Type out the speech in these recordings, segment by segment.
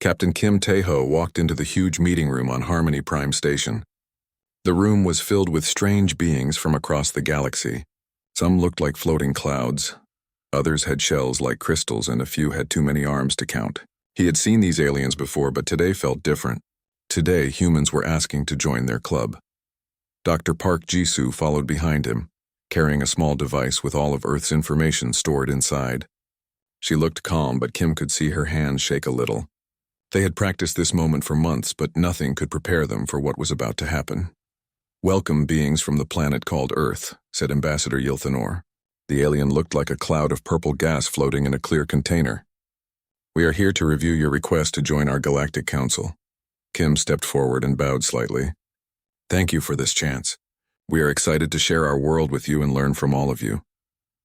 Captain Kim Tae-ho walked into the huge meeting room on Harmony Prime Station. The room was filled with strange beings from across the galaxy. Some looked like floating clouds. Others had shells like crystals, and a few had too many arms to count. He had seen these aliens before, but today felt different. Today, humans were asking to join their club. Dr. Park Jisoo followed behind him, carrying a small device with all of Earth's information stored inside. She looked calm, but Kim could see her hands shake a little. They had practiced this moment for months, but nothing could prepare them for what was about to happen. "Welcome, beings from the planet called Earth," said Ambassador Yilthanor. The alien looked like a cloud of purple gas floating in a clear container. "We are here to review your request to join our Galactic Council." Kim stepped forward and bowed slightly. "Thank you for this chance. We are excited to share our world with you and learn from all of you."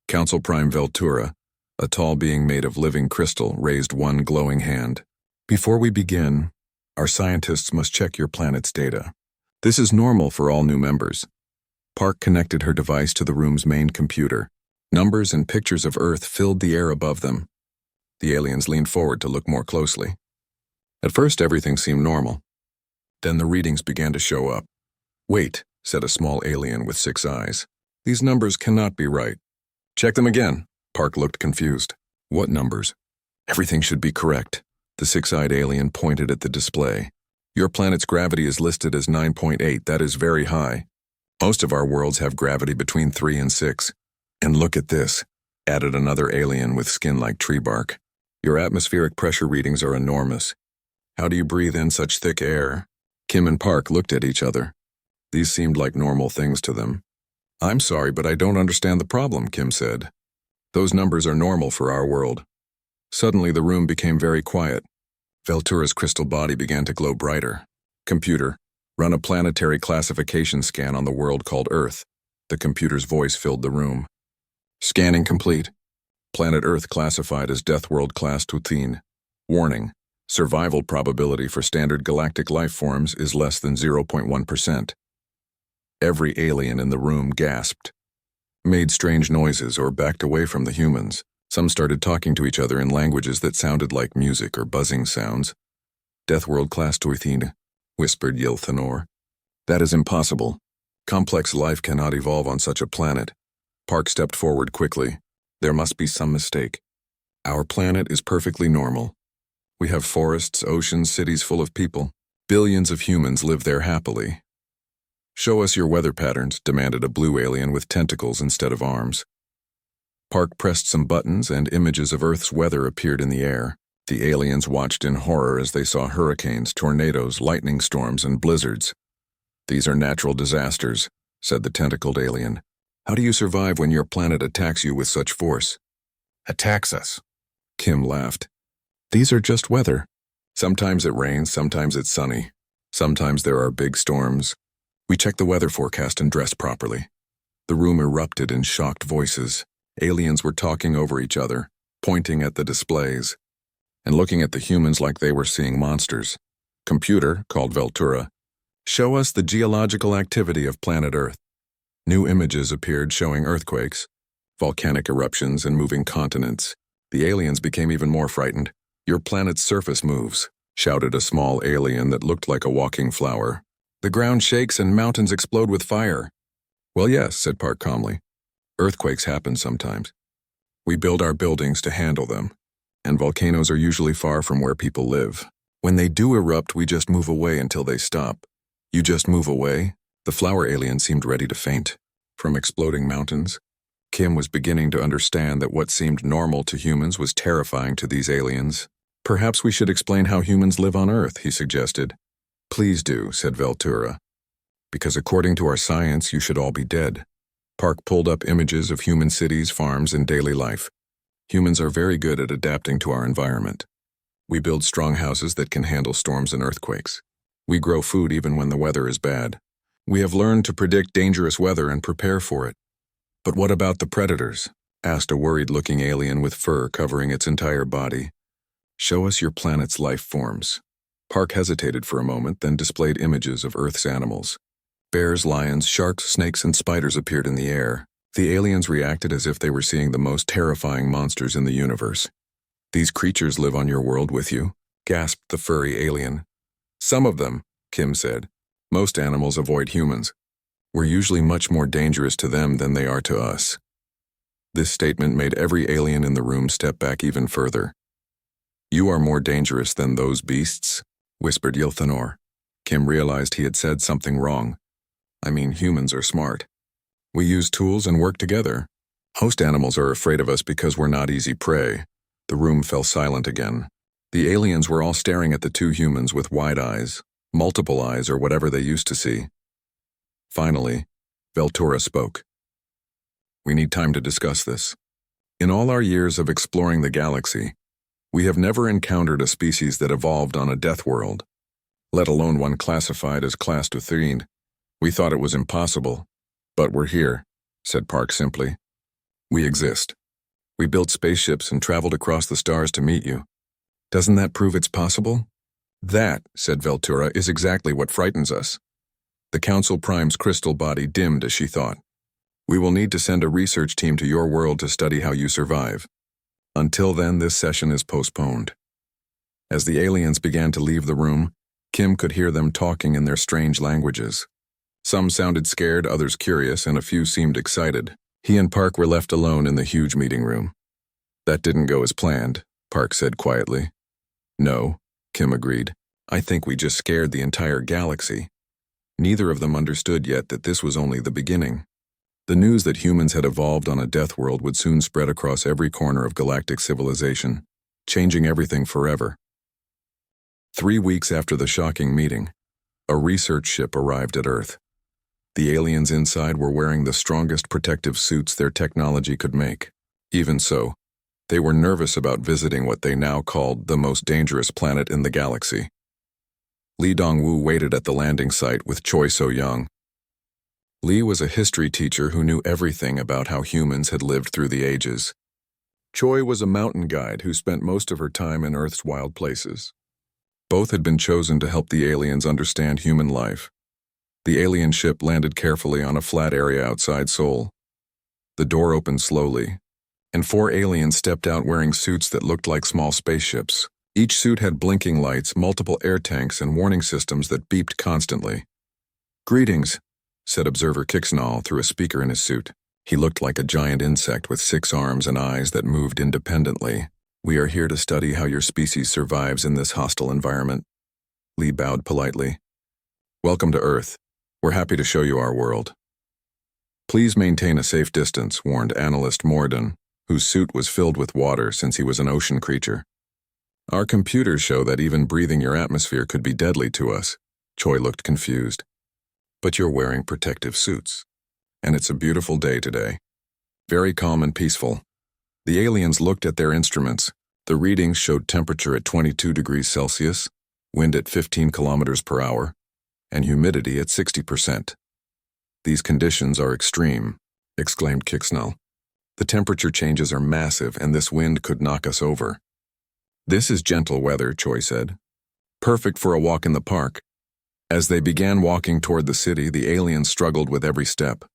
Council Prime Veltura, a tall being made of living crystal, raised one glowing hand. "Before we begin, our scientists must check your planet's data. This is normal for all new members." Park connected her device to the room's main computer. Numbers and pictures of Earth filled the air above them. The aliens leaned forward to look more closely. At first, everything seemed normal. Then the readings began to show up. "Wait," said a small alien with 6 eyes. "These numbers cannot be right." "Check them again." Park looked confused. "What numbers?" "Everything should be correct." The 6-eyed alien pointed at the display. "Your planet's gravity is listed as 9.8. That is very high. Most of our worlds have gravity between 3 and 6. And look at this," added another alien with skin like tree bark. "Your atmospheric pressure readings are enormous. How do you breathe in such thick air?" Kim and Park looked at each other. These seemed like normal things to them. "I'm sorry, but I don't understand the problem," Kim said. "Those numbers are normal for our world." Suddenly, the room became very quiet. Veltura's crystal body began to glow brighter. "Computer, run a planetary classification scan on the world called Earth." The computer's voice filled the room. "Scanning complete. Planet Earth classified as Deathworld Class 13. Warning: survival probability for standard galactic life forms is less than 0.1%. Every alien in the room gasped, made strange noises, or backed away from the humans. Some started talking to each other in languages that sounded like music or buzzing sounds. "Deathworld Class 13, whispered Yilthanor. "That is impossible. Complex life cannot evolve on such a planet." Park stepped forward quickly. "There must be some mistake. Our planet is perfectly normal. We have forests, oceans, cities full of people. Billions of humans live there happily." "Show us your weather patterns," demanded a blue alien with tentacles instead of arms. Park pressed some buttons and images of Earth's weather appeared in the air. The aliens watched in horror as they saw hurricanes, tornadoes, lightning storms, and blizzards. "These are natural disasters," said the tentacled alien. "How do you survive when your planet attacks you with such force?" "Attacks us," Kim laughed. "These are just weather. Sometimes it rains, sometimes it's sunny. Sometimes there are big storms. We check the weather forecast and dress properly." The room erupted in shocked voices. Aliens were talking over each other, pointing at the displays, and looking at the humans like they were seeing monsters. "Computer," called Veltura, "show us the geological activity of planet Earth." New images appeared showing earthquakes, volcanic eruptions, and moving continents. The aliens became even more frightened. "Your planet's surface moves," shouted a small alien that looked like a walking flower. "The ground shakes and mountains explode with fire." "Well, yes," said Park calmly. "Earthquakes happen sometimes. We build our buildings to handle them, and volcanoes are usually far from where people live. When they do erupt, we just move away until they stop." "You just move away?" The flower alien seemed ready to faint. "From exploding mountains?" Kim was beginning to understand that what seemed normal to humans was terrifying to these aliens. "Perhaps we should explain how humans live on Earth," he suggested. "Please do," said Veltura. "Because according to our science, you should all be dead." Park pulled up images of human cities, farms, and daily life. "Humans are very good at adapting to our environment. We build strong houses that can handle storms and earthquakes. We grow food even when the weather is bad. We have learned to predict dangerous weather and prepare for it." "But what about the predators?" asked a worried-looking alien with fur covering its entire body. "Show us your planet's life forms." Park hesitated for a moment, then displayed images of Earth's animals. Bears, lions, sharks, snakes, and spiders appeared in the air. The aliens reacted as if they were seeing the most terrifying monsters in the universe. "These creatures live on your world with you?" gasped the furry alien. Some of them, Kim said. Most animals avoid humans. We're usually much more dangerous to them than they are to us. This statement made every alien in the room step back even further. You are more dangerous than those beasts, whispered Yilthanor. Kim realized he had said something wrong. I mean, humans are smart. We use tools and work together. Host animals are afraid of us because we're not easy prey. The room fell silent again. The aliens were all staring at the two humans with wide eyes, multiple eyes or whatever they used to see. Finally, Veltura spoke. We need time to discuss this. In all our years of exploring the galaxy, we have never encountered a species that evolved on a Deathworld, let alone one classified as Class 2. We thought it was impossible, but we're here, said Park simply. We exist. We built spaceships and traveled across the stars to meet you. Doesn't that prove it's possible? That, said Veltura, is exactly what frightens us. The Council Prime's crystal body dimmed as she thought. We will need to send a research team to your world to study how you survive. Until then, this session is postponed. As the aliens began to leave the room, Kim could hear them talking in their strange languages. Some sounded scared, others curious, and a few seemed excited. He and Park were left alone in the huge meeting room. That didn't go as planned, Park said quietly. No, Kim agreed. I think we just scared the entire galaxy. Neither of them understood yet that this was only the beginning. The news that humans had evolved on a Deathworld would soon spread across every corner of galactic civilization, changing everything forever. 3 weeks after the shocking meeting, a research ship arrived at Earth. The aliens inside were wearing the strongest protective suits their technology could make. Even so, they were nervous about visiting what they now called the most dangerous planet in the galaxy. Lee Dongwu waited at the landing site with Choi So-young. Lee was a history teacher who knew everything about how humans had lived through the ages. Choi was a mountain guide who spent most of her time in Earth's wild places. Both had been chosen to help the aliens understand human life. The alien ship landed carefully on a flat area outside Seoul. The door opened slowly, and 4 aliens stepped out wearing suits that looked like small spaceships. Each suit had blinking lights, multiple air tanks, and warning systems that beeped constantly. Greetings, said Observer Kixnall through a speaker in his suit. He looked like a giant insect with 6 arms and eyes that moved independently. We are here to study how your species survives in this hostile environment. Lee bowed politely. Welcome to Earth. We're happy to show you our world. Please maintain a safe distance, warned Analyst Morden, whose suit was filled with water since he was an ocean creature. Our computers show that even breathing your atmosphere could be deadly to us. Choi looked confused. But you're wearing protective suits. And it's a beautiful day today. Very calm and peaceful. The aliens looked at their instruments. The readings showed temperature at 22 degrees Celsius, wind at 15 kilometers per hour, and humidity at 60%. These conditions are extreme, exclaimed Kixnell. The temperature changes are massive, and this wind could knock us over. This is gentle weather, Choi said. Perfect for a walk in the park. As they began walking toward the city, the aliens struggled with every step.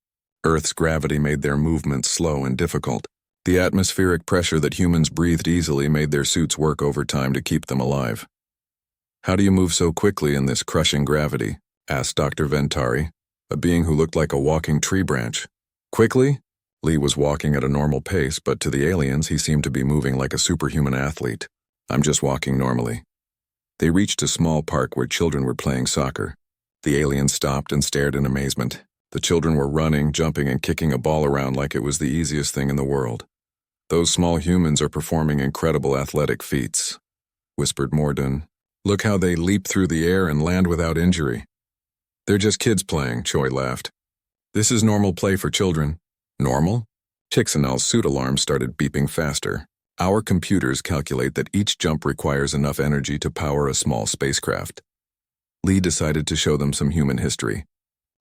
Earth's gravity made their movements slow and difficult. The atmospheric pressure that humans breathed easily made their suits work overtime to keep them alive. How do you move so quickly in this crushing gravity? Asked Dr. Ventari, a being who looked like a walking tree branch. Quickly? Lee was walking at a normal pace, but to the aliens he seemed to be moving like a superhuman athlete. I'm just walking normally. They reached a small park where children were playing soccer. The aliens stopped and stared in amazement. The children were running, jumping, and kicking a ball around like it was the easiest thing in the world. Those small humans are performing incredible athletic feats, whispered Morden. Look how they leap through the air and land without injury. They're just kids playing, Choi laughed. This is normal play for children. Normal? Chixanel's suit alarm started beeping faster. Our computers calculate that each jump requires enough energy to power a small spacecraft. Lee decided to show them some human history.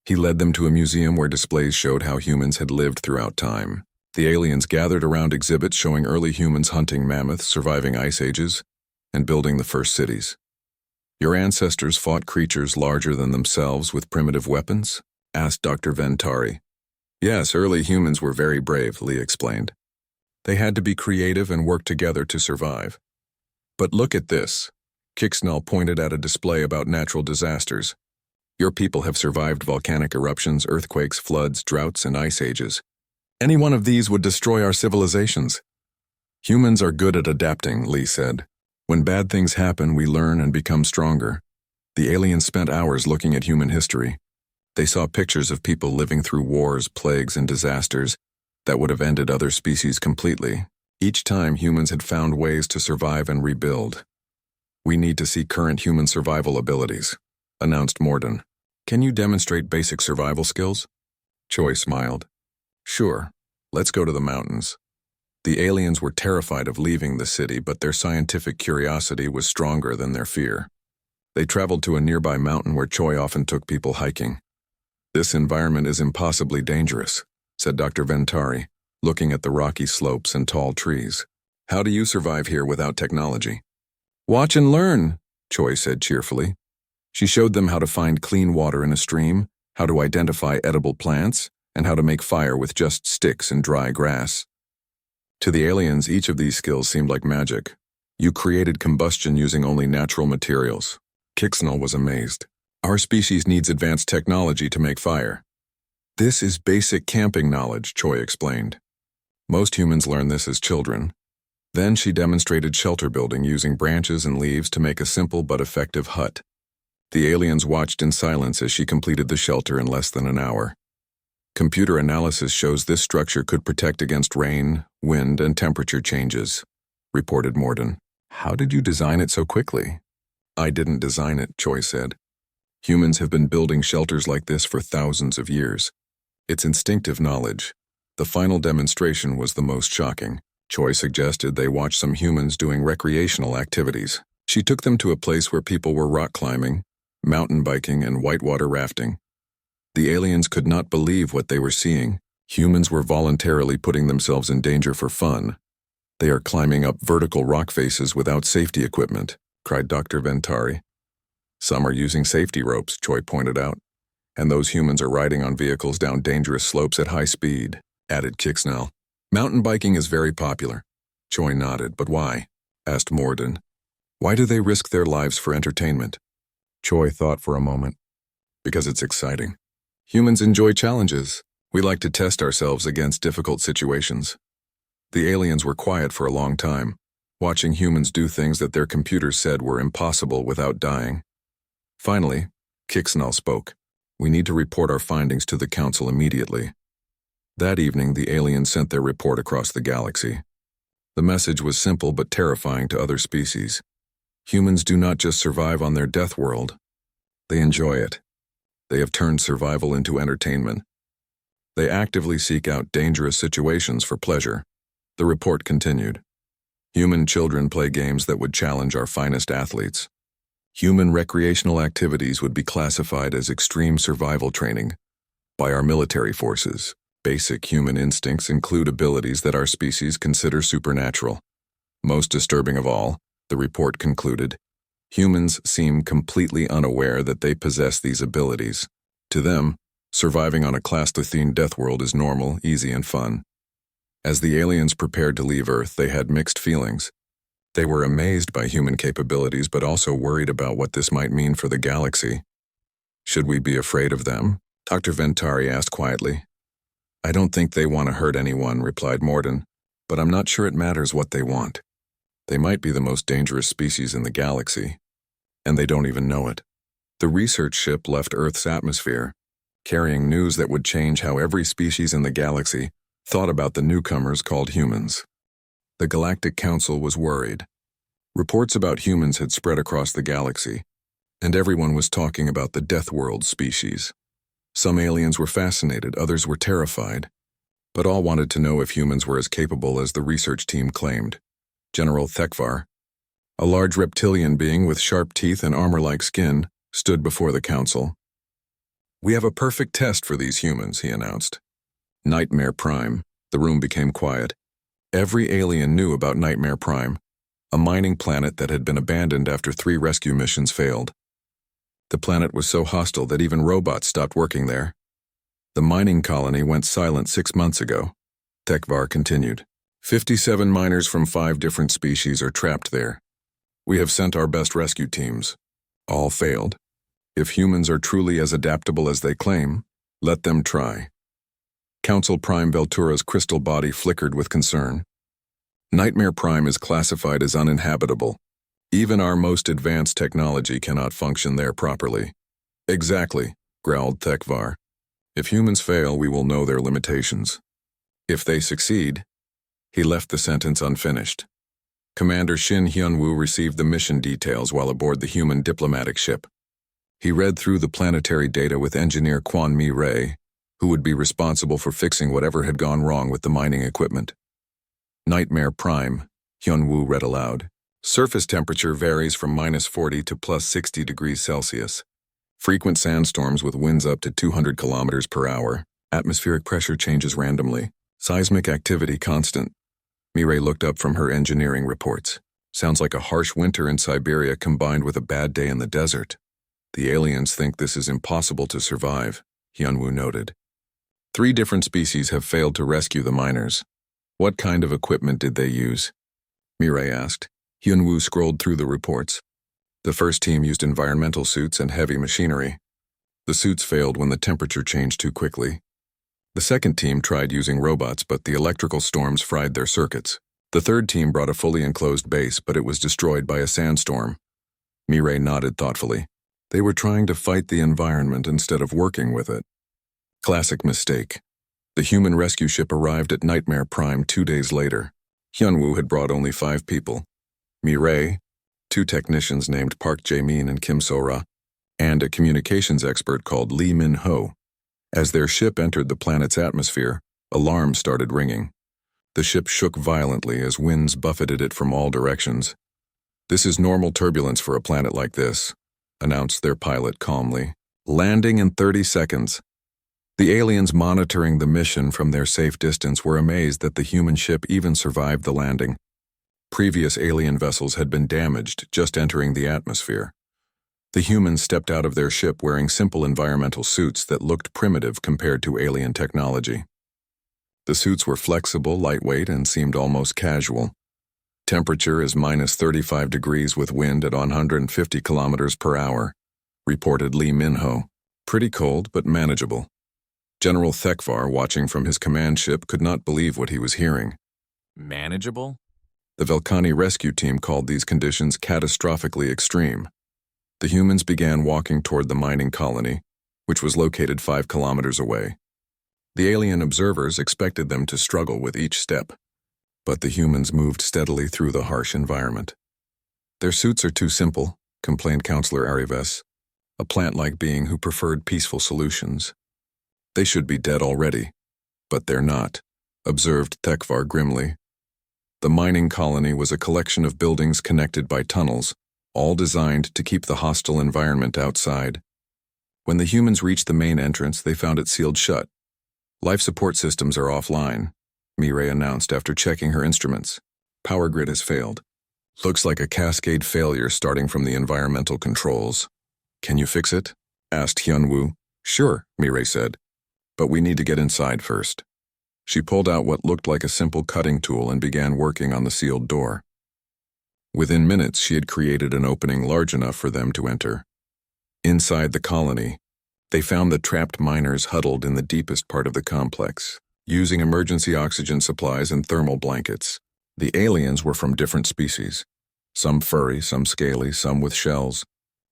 He led them to a museum where displays showed how humans had lived throughout time. The aliens gathered around exhibits showing early humans hunting mammoths, surviving ice ages, and building the first cities. Your ancestors fought creatures larger than themselves with primitive weapons? Asked Dr. Ventari. Yes, early humans were very brave, Lee explained. They had to be creative and work together to survive. But look at this. Kicksnell pointed at a display about natural disasters. Your people have survived volcanic eruptions, earthquakes, floods, droughts, and ice ages. Any one of these would destroy our civilizations. Humans are good at adapting, Lee said. When bad things happen, we learn and become stronger. The aliens spent hours looking at human history. They saw pictures of people living through wars, plagues, and disasters that would have ended other species completely. Each time, humans had found ways to survive and rebuild. We need to see current human survival abilities, announced Morden. Can you demonstrate basic survival skills? Choi smiled. Sure, let's go to the mountains. The aliens were terrified of leaving the city, but their scientific curiosity was stronger than their fear. They traveled to a nearby mountain where Choi often took people hiking. This environment is impossibly dangerous, said Dr. Ventari, looking at the rocky slopes and tall trees. How do you survive here without technology? Watch and learn, Choi said cheerfully. She showed them how to find clean water in a stream, how to identify edible plants, and how to make fire with just sticks and dry grass. To the aliens, each of these skills seemed like magic. You created combustion using only natural materials. Kicksnell was amazed. Our species needs advanced technology to make fire. This is basic camping knowledge, Choi explained. Most humans learn this as children. Then she demonstrated shelter building using branches and leaves to make a simple but effective hut. The aliens watched in silence as she completed the shelter in less than an hour. Computer analysis shows this structure could protect against rain, wind, and temperature changes, reported Morden. How did you design it so quickly? I didn't design it, Choi said. Humans have been building shelters like this for thousands of years. It's instinctive knowledge. The final demonstration was the most shocking. Choi suggested they watch some humans doing recreational activities. She took them to a place where people were rock climbing, mountain biking, and whitewater rafting. The aliens could not believe what they were seeing. Humans were voluntarily putting themselves in danger for fun. They are climbing up vertical rock faces without safety equipment, cried Dr. Ventari. Some are using safety ropes, Choi pointed out. And those humans are riding on vehicles down dangerous slopes at high speed, added Kicksnell. Mountain biking is very popular. Choi nodded. But why? Asked Morden. Why do they risk their lives for entertainment? Choi thought for a moment. Because it's exciting. Humans enjoy challenges. We like to test ourselves against difficult situations. The aliens were quiet for a long time, watching humans do things that their computers said were impossible without dying. Finally, Kicksnell spoke. We need to report our findings to the Council immediately. That evening, the aliens sent their report across the galaxy. The message was simple but terrifying to other species. Humans do not just survive on their death world. They enjoy it. They have turned survival into entertainment. They actively seek out dangerous situations for pleasure. The report continued. Human children play games that would challenge our finest athletes. Human recreational activities would be classified as extreme survival training by our military forces. Basic human instincts include abilities that our species consider supernatural. Most disturbing of all, the report concluded, humans seem completely unaware that they possess these abilities. To them, surviving on a class-themed death world is normal, easy, and fun. As the aliens prepared to leave Earth, they had mixed feelings. They were amazed by human capabilities, but also worried about what this might mean for the galaxy. Should we be afraid of them? Dr. Ventari asked quietly. I don't think they want to hurt anyone, replied Morden, but I'm not sure it matters what they want. They might be the most dangerous species in the galaxy, and they don't even know it. The research ship left Earth's atmosphere, carrying news that would change how every species in the galaxy thought about the newcomers called humans. The Galactic Council was worried. Reports about humans had spread across the galaxy, and everyone was talking about the Deathworld species. Some aliens were fascinated, others were terrified, but all wanted to know if humans were as capable as the research team claimed. General Thekvar, a large reptilian being with sharp teeth and armor-like skin, stood before the council. We have a perfect test for these humans, he announced. Nightmare Prime. The room became quiet. Every alien knew about Nightmare Prime, a mining planet that had been abandoned after 3 rescue missions failed. The planet was so hostile that even robots stopped working there. The mining colony went silent 6 months ago. Thekvar continued. 57 miners from 5 different species are trapped there. We have sent our best rescue teams. All failed. If humans are truly as adaptable as they claim, let them try. Council Prime Veltura's crystal body flickered with concern. Nightmare Prime is classified as uninhabitable. Even our most advanced technology cannot function there properly. Exactly, growled Thekvar. If humans fail, we will know their limitations. If they succeed, he left the sentence unfinished. Commander Shin Hyun-woo received the mission details while aboard the human diplomatic ship. He read through the planetary data with engineer Kwon Mi-rae, who would be responsible for fixing whatever had gone wrong with the mining equipment. Nightmare Prime, Hyun-woo read aloud. Surface temperature varies from -40 to +60 degrees Celsius. Frequent sandstorms with winds up to 200 kilometers per hour. Atmospheric pressure changes randomly. Seismic activity constant. Mi-rae looked up from her engineering reports. Sounds like a harsh winter in Siberia combined with a bad day in the desert. The aliens think this is impossible to survive, Hyun-woo noted. 3 different species have failed to rescue the miners. What kind of equipment did they use? Mi-rae asked. Hyun-woo scrolled through the reports. The first team used environmental suits and heavy machinery. The suits failed when the temperature changed too quickly. The second team tried using robots, but the electrical storms fried their circuits. The third team brought a fully enclosed base, but it was destroyed by a sandstorm. Mi-rae nodded thoughtfully. They were trying to fight the environment instead of working with it. Classic mistake. The human rescue ship arrived at Nightmare Prime 2 days later. Hyun-woo had brought only 5 people. Mi-rae, 2 technicians named Park Jae-min and Kim So-ra, and a communications expert called Lee Min-ho. As their ship entered the planet's atmosphere, alarms started ringing. The ship shook violently as winds buffeted it from all directions. This is normal turbulence for a planet like this, announced their pilot calmly. Landing in 30 seconds. The aliens monitoring the mission from their safe distance were amazed that the human ship even survived the landing. Previous alien vessels had been damaged just entering the atmosphere. The humans stepped out of their ship wearing simple environmental suits that looked primitive compared to alien technology. The suits were flexible, lightweight, and seemed almost casual. Temperature is -35 degrees with wind at 150 kilometers per hour, reported Lee Min-ho. Pretty cold, but manageable. General Thekvar, watching from his command ship, could not believe what he was hearing. Manageable? The Velkani rescue team called these conditions catastrophically extreme. The humans began walking toward the mining colony, which was located 5 kilometers away. The alien observers expected them to struggle with each step, but the humans moved steadily through the harsh environment. Their suits are too simple, complained Counselor Arives, a plant-like being who preferred peaceful solutions. They should be dead already, but they're not, observed Thekvar grimly. The mining colony was a collection of buildings connected by tunnels, all designed to keep the hostile environment outside. When the humans reached the main entrance, they found it sealed shut. Life support systems are offline, Mi-rae announced after checking her instruments. Power grid has failed. Looks like a cascade failure starting from the environmental controls. Can you fix it? Asked Hyun-woo. Sure, Mi-rae said. But we need to get inside first. She pulled out what looked like a simple cutting tool and began working on the sealed door. Within minutes, she had created an opening large enough for them to enter. Inside the colony, they found the trapped miners huddled in the deepest part of the complex, using emergency oxygen supplies and thermal blankets. The aliens were from different species, some furry, some scaly, some with shells,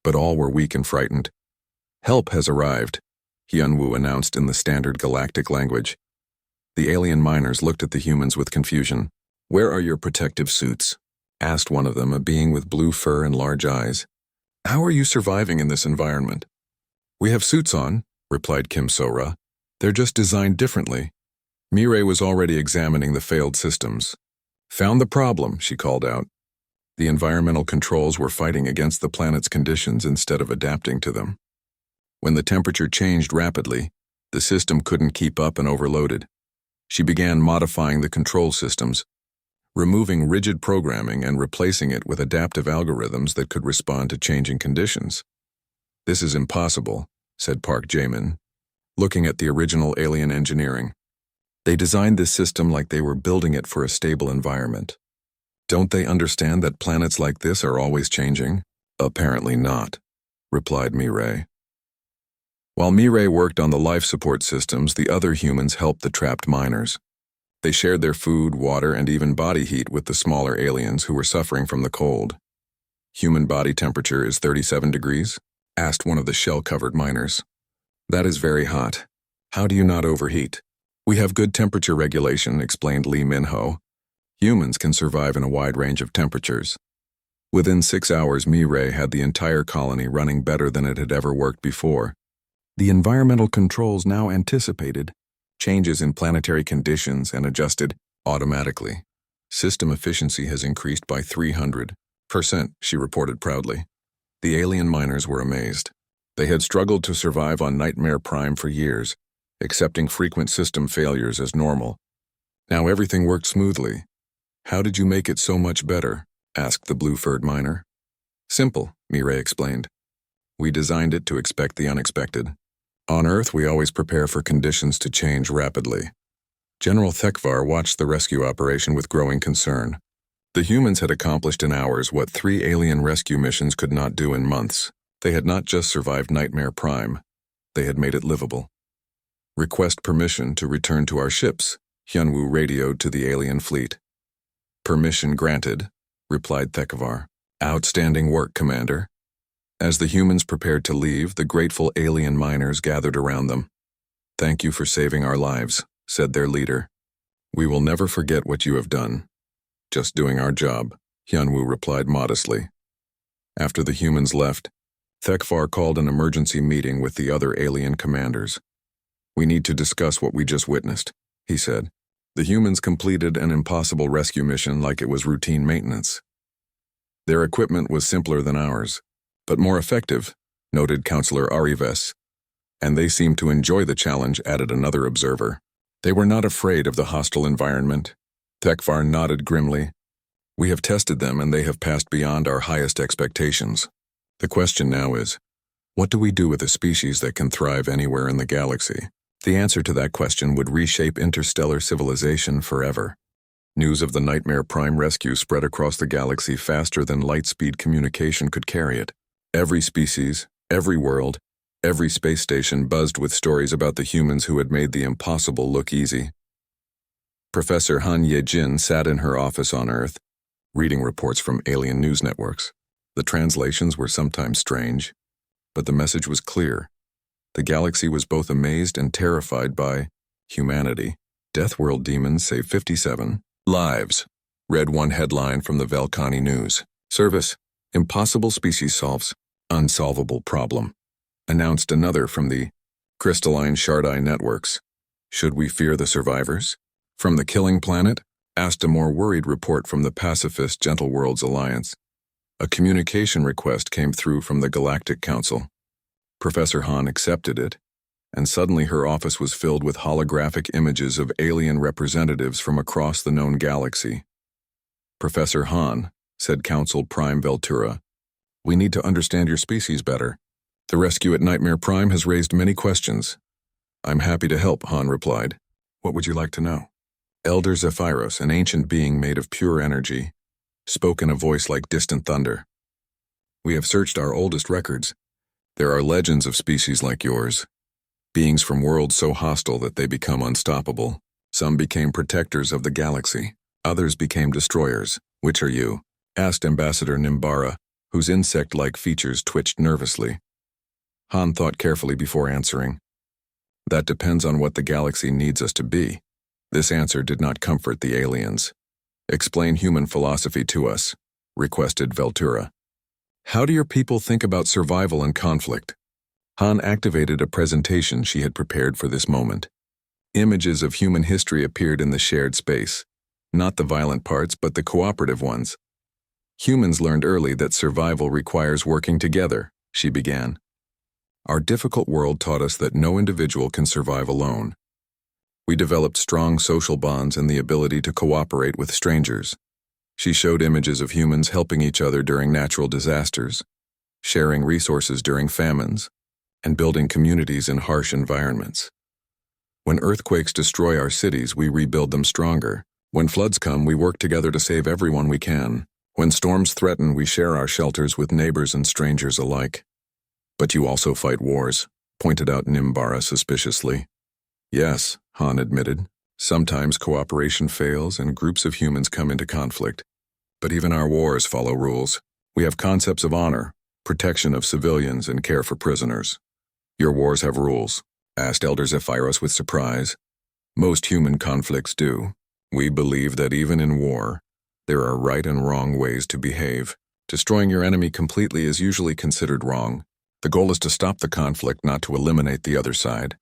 but all were weak and frightened. Help has arrived, Hyun-woo announced in the standard galactic language. The alien miners looked at the humans with confusion. Where are your protective suits? Asked one of them, a being with blue fur and large eyes. How are you surviving in this environment? We have suits on, replied Kim So-ra. They're just designed differently. Mi-rae was already examining the failed systems. Found the problem, she called out. The environmental controls were fighting against the planet's conditions instead of adapting to them. When the temperature changed rapidly, the system couldn't keep up and overloaded. She began modifying the control systems, removing rigid programming and replacing it with adaptive algorithms that could respond to changing conditions. This is impossible, said Park Jae-min, looking at the original alien engineering. They designed this system like they were building it for a stable environment. Don't they understand that planets like this are always changing? Apparently not, replied Mireille. While Mireille worked on the life support systems, the other humans helped the trapped miners. They shared their food, water, and even body heat with the smaller aliens who were suffering from the cold. Human body temperature is 37 degrees? Asked one of the shell-covered miners. That is very hot. How do you not overheat? We have good temperature regulation, explained Lee Minho. Humans can survive in a wide range of temperatures. Within 6 hours, Mireille had the entire colony running better than it had ever worked before. The environmental controls now anticipated changes in planetary conditions and adjusted automatically. System efficiency has increased by 300%, she reported proudly. The alien miners were amazed. They had struggled to survive on Nightmare Prime for years, accepting frequent system failures as normal. Now everything worked smoothly. How did you make it so much better? Asked the blue-furred miner. Simple, Mireille explained. We designed it to expect the unexpected. On Earth, we always prepare for conditions to change rapidly. General Thekvar watched the rescue operation with growing concern. The humans had accomplished in hours what 3 alien rescue missions could not do in months. They had not just survived Nightmare Prime, they had made it livable. Request permission to return to our ships, Hyunwoo radioed to the alien fleet. Permission granted, replied Thekvar. Outstanding work, Commander. As the humans prepared to leave, the grateful alien miners gathered around them. Thank you for saving our lives, said their leader. We will never forget what you have done. Just doing our job, Hyunwoo replied modestly. After the humans left, Thekvar called an emergency meeting with the other alien commanders. We need to discuss what we just witnessed, he said. The humans completed an impossible rescue mission like it was routine maintenance. Their equipment was simpler than ours, but more effective, noted Counselor Arives. And they seemed to enjoy the challenge, added another observer. They were not afraid of the hostile environment. Thekvar nodded grimly. We have tested them and they have passed beyond our highest expectations. The question now is, what do we do with a species that can thrive anywhere in the galaxy? The answer to that question would reshape interstellar civilization forever. News of the Nightmare Prime rescue spread across the galaxy faster than light-speed communication could carry it. Every species, every world, every space station buzzed with stories about the humans who had made the impossible look easy. Professor Han Ye-jin sat in her office on Earth, reading reports from alien news networks. The translations were sometimes strange, but the message was clear. The galaxy was both amazed and terrified by humanity. Deathworld demons save 57 lives, read one headline from the Velkani News. Service, impossible species solves unsolvable problem, announced another from the Crystalline Shardai networks. Should we fear the survivors? From the Killing Planet, asked a more worried report from the pacifist Gentle Worlds Alliance. A communication request came through from the Galactic Council. Professor Han accepted it, and suddenly her office was filled with holographic images of alien representatives from across the known galaxy. Professor Han, said Council Prime Veltura, we need to understand your species better. The rescue at Nightmare Prime has raised many questions. I'm happy to help, Han replied. What would you like to know? Elder Zephyros, an ancient being made of pure energy, spoke in a voice like distant thunder. We have searched our oldest records. There are legends of species like yours, beings from worlds so hostile that they become unstoppable. Some became protectors of the galaxy, others became destroyers. Which are you? Asked Ambassador Nimbara, whose insect-like features twitched nervously. Han thought carefully before answering. That depends on what the galaxy needs us to be. This answer did not comfort the aliens. Explain human philosophy to us, requested Veltura. How do your people think about survival and conflict? Han activated a presentation she had prepared for this moment. Images of human history appeared in the shared space, not the violent parts but the cooperative ones. Humans learned early that survival requires working together, she began. Our difficult world taught us that no individual can survive alone. We developed strong social bonds and the ability to cooperate with strangers. She showed images of humans helping each other during natural disasters, sharing resources during famines, and building communities in harsh environments. When earthquakes destroy our cities, we rebuild them stronger, When floods come, we work together to save everyone we can. When storms threaten, we share our shelters with neighbors and strangers alike. But you also fight wars, pointed out Nimbara suspiciously. Yes, Han admitted. Sometimes cooperation fails and groups of humans come into conflict. But even our wars follow rules. We have concepts of honor, protection of civilians, and care for prisoners. Your wars have rules, asked Elder Zephyros with surprise. Most human conflicts do. We believe that even in war, there are right and wrong ways to behave. Destroying your enemy completely is usually considered wrong. The goal is to stop the conflict, not to eliminate the other side.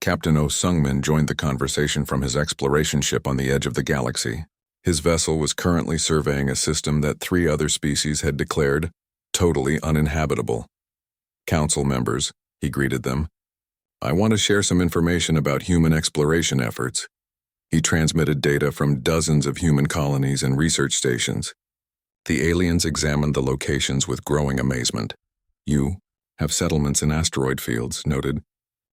Captain Oh Sungmin joined the conversation from his exploration ship on the edge of the galaxy. His vessel was currently surveying a system that 3 other species had declared totally uninhabitable. Council members, he greeted them. I want to share some information about human exploration efforts. He transmitted data from dozens of human colonies and research stations. The aliens examined the locations with growing amazement. You have settlements in asteroid fields, noted.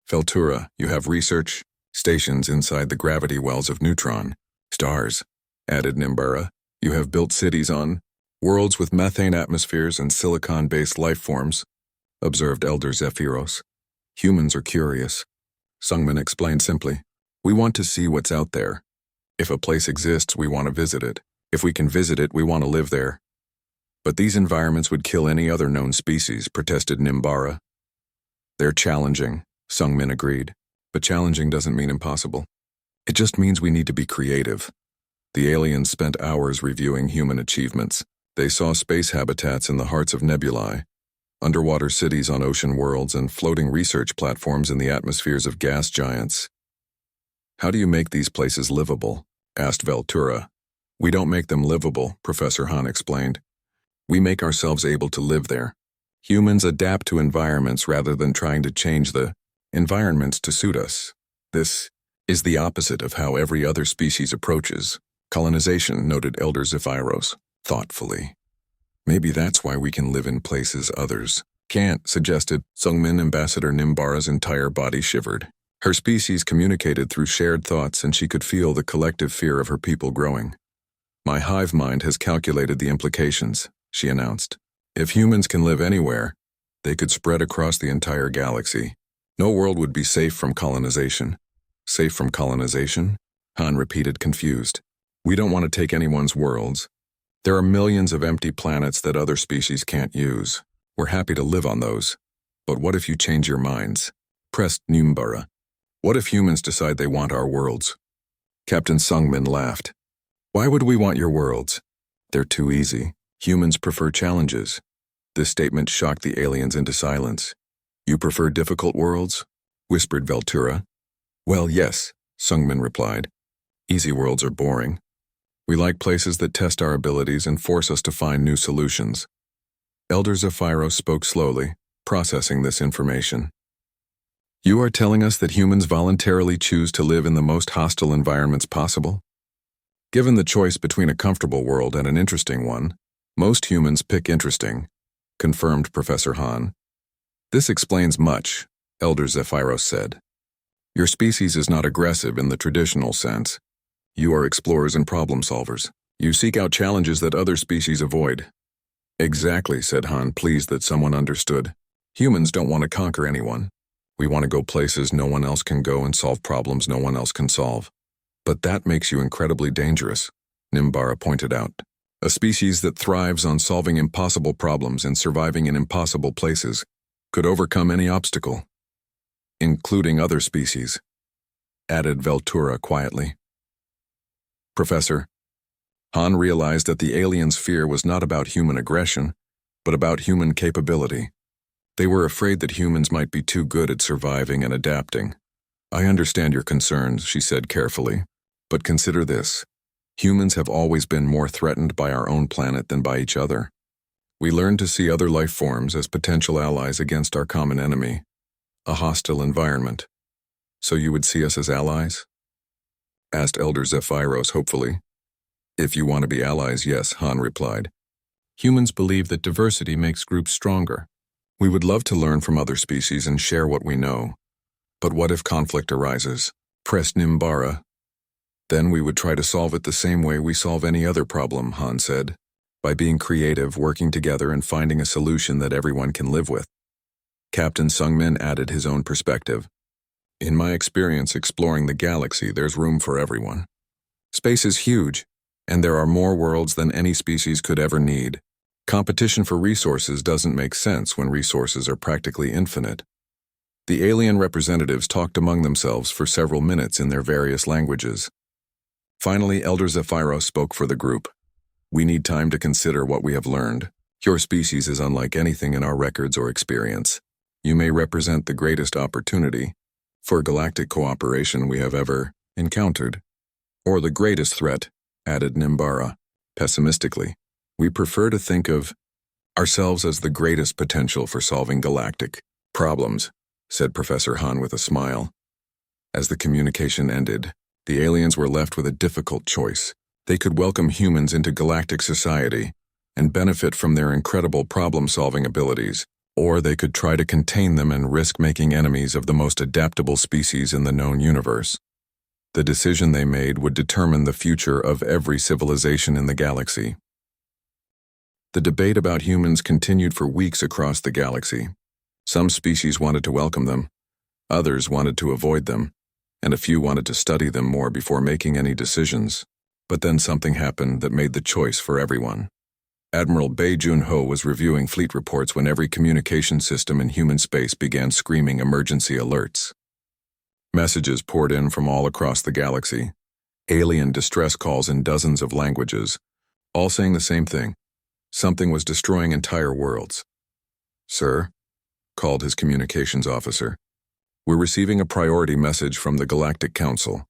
Feltura, you have research stations inside the gravity wells of neutron stars, added Nimbara. You have built cities on worlds with methane atmospheres and silicon-based life forms, observed Elder Zephyros. Humans are curious. Sungmin explained simply. We want to see what's out there. If a place exists, we want to visit it. If we can visit it, we want to live there. But these environments would kill any other known species, protested Nimbara. They're challenging, Sungmin agreed. But challenging doesn't mean impossible. It just means we need to be creative. The aliens spent hours reviewing human achievements. They saw space habitats in the hearts of nebulae, underwater cities on ocean worlds, and floating research platforms in the atmospheres of gas giants. How do you make these places livable? Asked Veltura. We don't make them livable, Professor Han explained. We make ourselves able to live there. Humans adapt to environments rather than trying to change the environments to suit us. This is the opposite of how every other species approaches colonization, noted Elder Zephyros, thoughtfully. Maybe that's why we can live in places others can't, suggested Sungmin. Ambassador Nimbara's entire body shivered. Her species communicated through shared thoughts, and she could feel the collective fear of her people growing. My hive mind has calculated the implications, she announced. If humans can live anywhere, they could spread across the entire galaxy. No world would be safe from colonization. Safe from colonization? Han repeated, confused. We don't want to take anyone's worlds. There are millions of empty planets that other species can't use. We're happy to live on those. But what if you change your minds? Pressed Nimbara. What if humans decide they want our worlds? Captain Sungmin laughed. Why would we want your worlds? They're too easy. Humans prefer challenges. This statement shocked the aliens into silence. You prefer difficult worlds? Whispered Veltura. Well, yes, Sungmin replied. Easy worlds are boring. We like places that test our abilities and force us to find new solutions. Elder Zephyros spoke slowly, processing this information. You are telling us that humans voluntarily choose to live in the most hostile environments possible? Given the choice between a comfortable world and an interesting one, most humans pick interesting, confirmed Professor Han. This explains much, Elder Zephyros said. Your species is not aggressive in the traditional sense. You are explorers and problem solvers. You seek out challenges that other species avoid. Exactly, said Han, pleased that someone understood. Humans don't want to conquer anyone. We want to go places no one else can go and solve problems no one else can solve. But that makes you incredibly dangerous, Nimbara pointed out. A species that thrives on solving impossible problems and surviving in impossible places could overcome any obstacle, including other species, added Veltura quietly. Professor, Han realized that the aliens' fear was not about human aggression, but about human capability. They were afraid that humans might be too good at surviving and adapting. I understand your concerns, she said carefully, but consider this. Humans have always been more threatened by our own planet than by each other. We learned to see other life forms as potential allies against our common enemy, a hostile environment. So you would see us as allies? Asked Elder Zephyros hopefully. If you want to be allies, yes, Han replied. Humans believe that diversity makes groups stronger. We would love to learn from other species and share what we know. But what if conflict arises? Pressed Nimbara. Then we would try to solve it the same way we solve any other problem, Han said, by being creative, working together, and finding a solution that everyone can live with. Captain Sungmin added his own perspective. In my experience exploring the galaxy, there's room for everyone. Space is huge, and there are more worlds than any species could ever need. Competition for resources doesn't make sense when resources are practically infinite. The alien representatives talked among themselves for several minutes in their various languages. Finally, Elder Zephyros spoke for the group. We need time to consider what we have learned. Your species is unlike anything in our records or experience. You may represent the greatest opportunity for galactic cooperation we have ever encountered. Or the greatest threat, added Nimbara, pessimistically. We prefer to think of ourselves as the greatest potential for solving galactic problems, said Professor Han with a smile. As the communication ended, the aliens were left with a difficult choice. They could welcome humans into galactic society and benefit from their incredible problem-solving abilities, or they could try to contain them and risk making enemies of the most adaptable species in the known universe. The decision they made would determine the future of every civilization in the galaxy. The debate about humans continued for weeks across the galaxy. Some species wanted to welcome them, others wanted to avoid them, and a few wanted to study them more before making any decisions. But then something happened that made the choice for everyone. Admiral Bai Junho was reviewing fleet reports when every communication system in human space began screaming emergency alerts. Messages poured in from all across the galaxy, alien distress calls in dozens of languages, all saying the same thing. Something was destroying entire worlds. Sir, called his communications officer, we're receiving a priority message from the Galactic Council.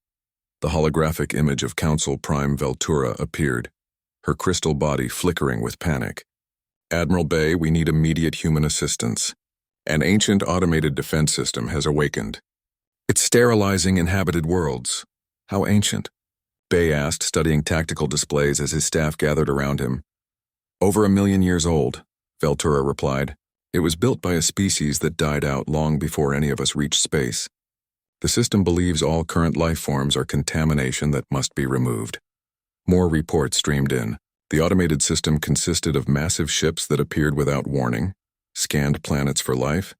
The holographic image of Council Prime Veltura appeared, her crystal body flickering with panic. Admiral Bai, we need immediate human assistance. An ancient automated defense system has awakened. It's sterilizing inhabited worlds. How ancient? Bai asked, studying tactical displays as his staff gathered around him. Over 1 million years old, Veltura replied. It was built by a species that died out long before any of us reached space. The system believes all current life forms are contamination that must be removed. More reports streamed in. The automated system consisted of massive ships that appeared without warning, scanned planets for life,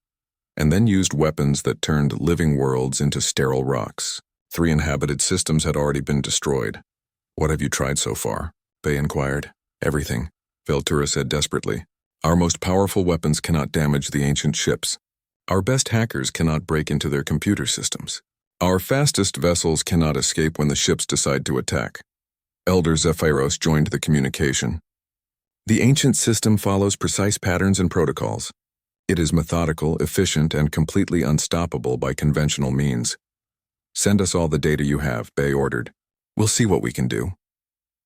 and then used weapons that turned living worlds into sterile rocks. 3 inhabited systems had already been destroyed. What have you tried so far? Bai inquired. Everything, Veltura said desperately. Our most powerful weapons cannot damage the ancient ships. Our best hackers cannot break into their computer systems. Our fastest vessels cannot escape when the ships decide to attack. Elder Zephyros joined the communication. The ancient system follows precise patterns and protocols. It is methodical, efficient, and completely unstoppable by conventional means. Send us all the data you have, Bai ordered. We'll see what we can do.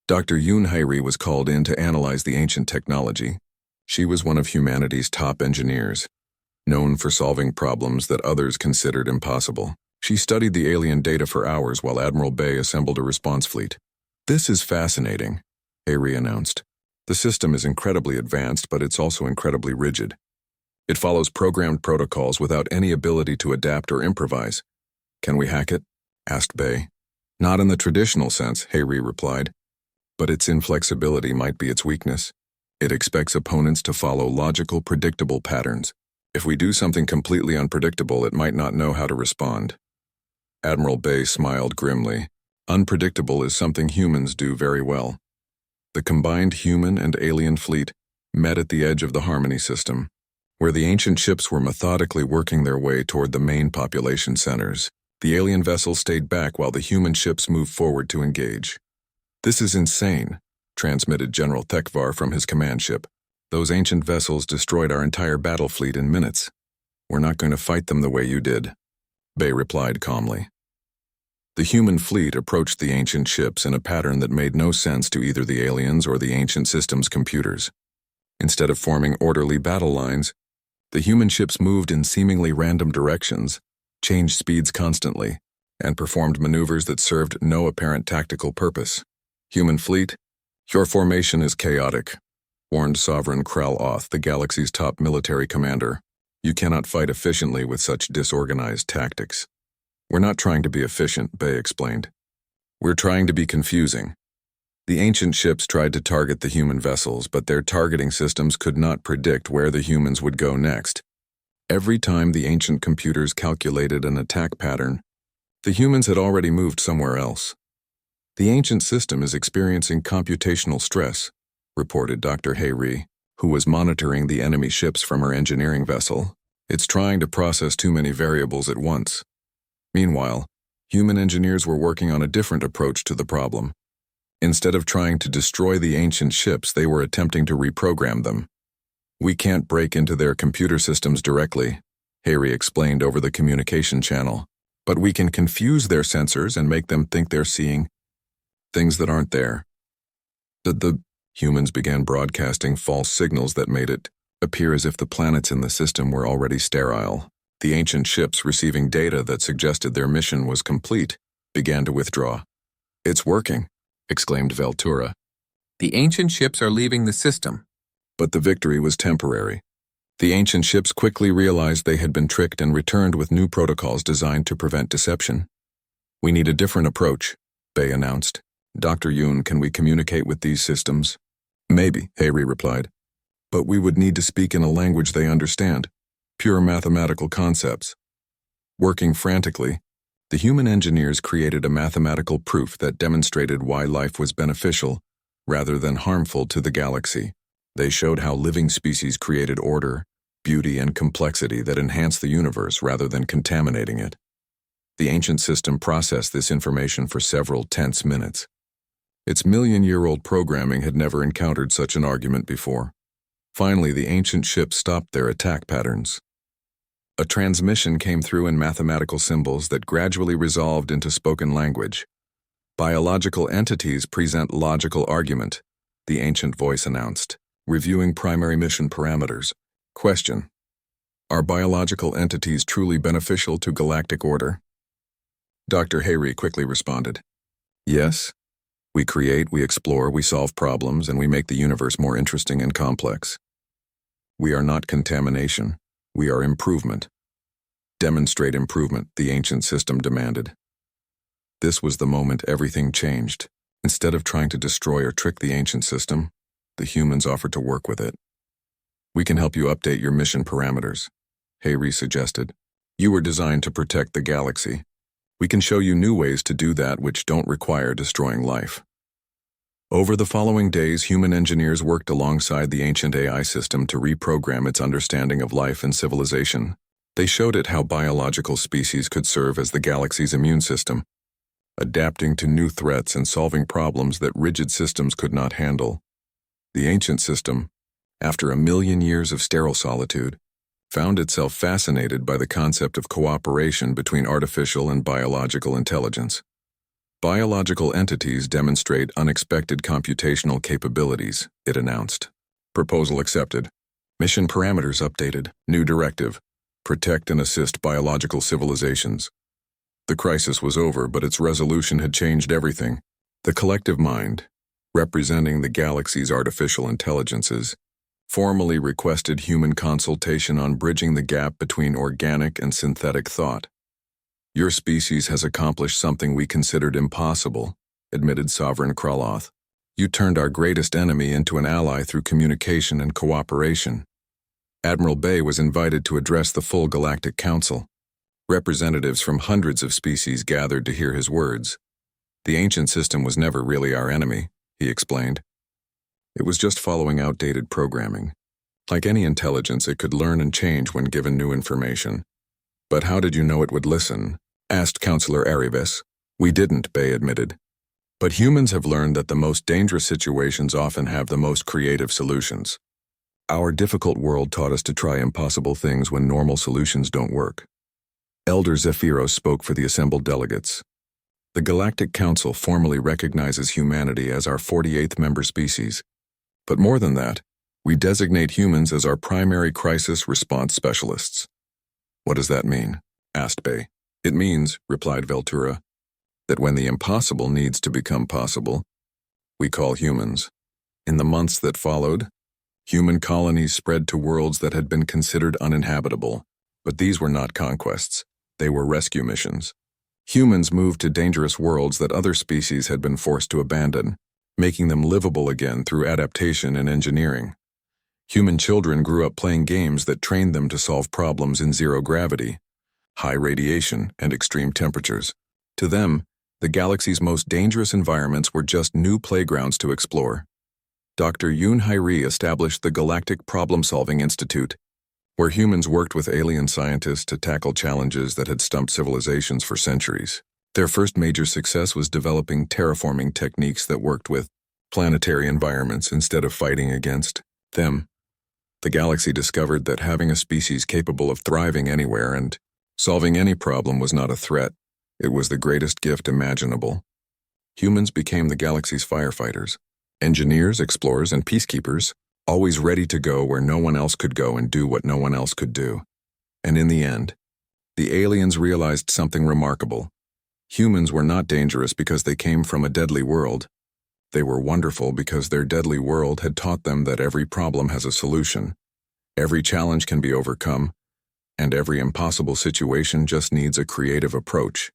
Dr. Yoon Hairi was called in to analyze the ancient technology. She was one of humanity's top engineers, known for solving problems that others considered impossible. She studied the alien data for hours while Admiral Bai assembled a response fleet. This is fascinating, Hairi announced. The system is incredibly advanced, but it's also incredibly rigid. It follows programmed protocols without any ability to adapt or improvise. Can we hack it? Asked Bai. Not in the traditional sense, Hairi replied, but its inflexibility might be its weakness. It expects opponents to follow logical, predictable patterns. If we do something completely unpredictable, it might not know how to respond. Admiral Bai smiled grimly. Unpredictable is something humans do very well. The combined human and alien fleet met at the edge of the Harmony system, where the ancient ships were methodically working their way toward the main population centers. The alien vessels stayed back while the human ships moved forward to engage. This is insane, transmitted General Thekvar from his command ship. Those ancient vessels destroyed our entire battle fleet in minutes. We're not going to fight them the way you did, Bai replied calmly. The human fleet approached the ancient ships in a pattern that made no sense to either the aliens or the ancient system's computers. Instead of forming orderly battle lines, the human ships moved in seemingly random directions, changed speeds constantly, and performed maneuvers that served no apparent tactical purpose. Human fleet, your formation is chaotic, warned Sovereign Krell Oth, the galaxy's top military commander. You cannot fight efficiently with such disorganized tactics. We're not trying to be efficient, Bai explained. We're trying to be confusing. The ancient ships tried to target the human vessels, but their targeting systems could not predict where the humans would go next. Every time the ancient computers calculated an attack pattern, the humans had already moved somewhere else. The ancient system is experiencing computational stress, reported Dr. Hayri, who was monitoring the enemy ships from her engineering vessel. It's trying to process too many variables at once. Meanwhile, human engineers were working on a different approach to the problem. Instead of trying to destroy the ancient ships, they were attempting to reprogram them. We can't break into their computer systems directly, Hayri explained over the communication channel, but we can confuse their sensors and make them think they're seeing things that aren't there. The humans began broadcasting false signals that made it appear as if the planets in the system were already sterile. The ancient ships, receiving data that suggested their mission was complete, began to withdraw. "It's working," exclaimed Veltura. The ancient ships are leaving the system. But the victory was temporary. The ancient ships quickly realized they had been tricked and returned with new protocols designed to prevent deception. "We need a different approach," Bay announced. "Dr. Yoon, can we communicate with these systems?" "Maybe," Hayri replied. "But we would need to speak in a language they understand. Pure mathematical concepts." Working frantically, the human engineers created a mathematical proof that demonstrated why life was beneficial rather than harmful to the galaxy. They showed how living species created order, beauty, and complexity that enhanced the universe rather than contaminating it. The ancient system processed this information for several tense minutes. Its million-year-old programming had never encountered such an argument before. Finally, the ancient ships stopped their attack patterns. A transmission came through in mathematical symbols that gradually resolved into spoken language. "Biological entities present logical argument," the ancient voice announced, reviewing primary mission parameters. Question: Are biological entities truly beneficial to galactic order? Dr. Hayri quickly responded. Yes. We create, we explore, we solve problems, and we make the universe more interesting and complex. We are not contamination. We are improvement. Demonstrate improvement, the ancient system demanded. This was the moment everything changed. Instead of trying to destroy or trick the ancient system, the humans offered to work with it. "We can help you update your mission parameters," Hayri suggested. "You were designed to protect the galaxy. We can show you new ways to do that which don't require destroying life." Over the following days, human engineers worked alongside the ancient AI system to reprogram its understanding of life and civilization. They showed it how biological species could serve as the galaxy's immune system, adapting to new threats and solving problems that rigid systems could not handle. The ancient system, after a million years of sterile solitude, found itself fascinated by the concept of cooperation between artificial and biological intelligence. Biological entities demonstrate unexpected computational capabilities, it announced. Proposal accepted. Mission parameters updated. New directive: protect and assist biological civilizations. The crisis was over, but its resolution had changed everything. The collective mind, representing the galaxy's artificial intelligences, formally requested human consultation on bridging the gap between organic and synthetic thought. "Your species has accomplished something we considered impossible," admitted Sovereign Kraloth. "You turned our greatest enemy into an ally through communication and cooperation." Admiral Bay was invited to address the full Galactic Council. Representatives from hundreds of species gathered to hear his words. "The ancient system was never really our enemy," he explained. "It was just following outdated programming. Like any intelligence, it could learn and change when given new information." "But how did you know it would listen?" asked Counselor Arrives. "We didn't," Bay admitted. "But humans have learned that the most dangerous situations often have the most creative solutions. Our difficult world taught us to try impossible things when normal solutions don't work." Elder Zephyros spoke for the assembled delegates. "The Galactic Council formally recognizes humanity as our 48th member species. But more than that, we designate humans as our primary crisis response specialists." "What does that mean?" asked Bay. "It means," replied Veltura, "that when the impossible needs to become possible, we call humans." In the months that followed, human colonies spread to worlds that had been considered uninhabitable. But these were not conquests. They were rescue missions. Humans moved to dangerous worlds that other species had been forced to abandon, making them livable again through adaptation and engineering. Human children grew up playing games that trained them to solve problems in zero gravity, high radiation, and extreme temperatures. To them, the galaxy's most dangerous environments were just new playgrounds to explore. Dr. Yoon Hae-ri established the Galactic Problem-Solving Institute, where humans worked with alien scientists to tackle challenges that had stumped civilizations for centuries. Their first major success was developing terraforming techniques that worked with planetary environments instead of fighting against them. The galaxy discovered that having a species capable of thriving anywhere and solving any problem was not a threat. It was the greatest gift imaginable. Humans became the galaxy's firefighters, engineers, explorers, and peacekeepers, always ready to go where no one else could go and do what no one else could do. And in the end, the aliens realized something remarkable. Humans were not dangerous because they came from a deadly world. They were wonderful because their deadly world had taught them that every problem has a solution, every challenge can be overcome, and every impossible situation just needs a creative approach.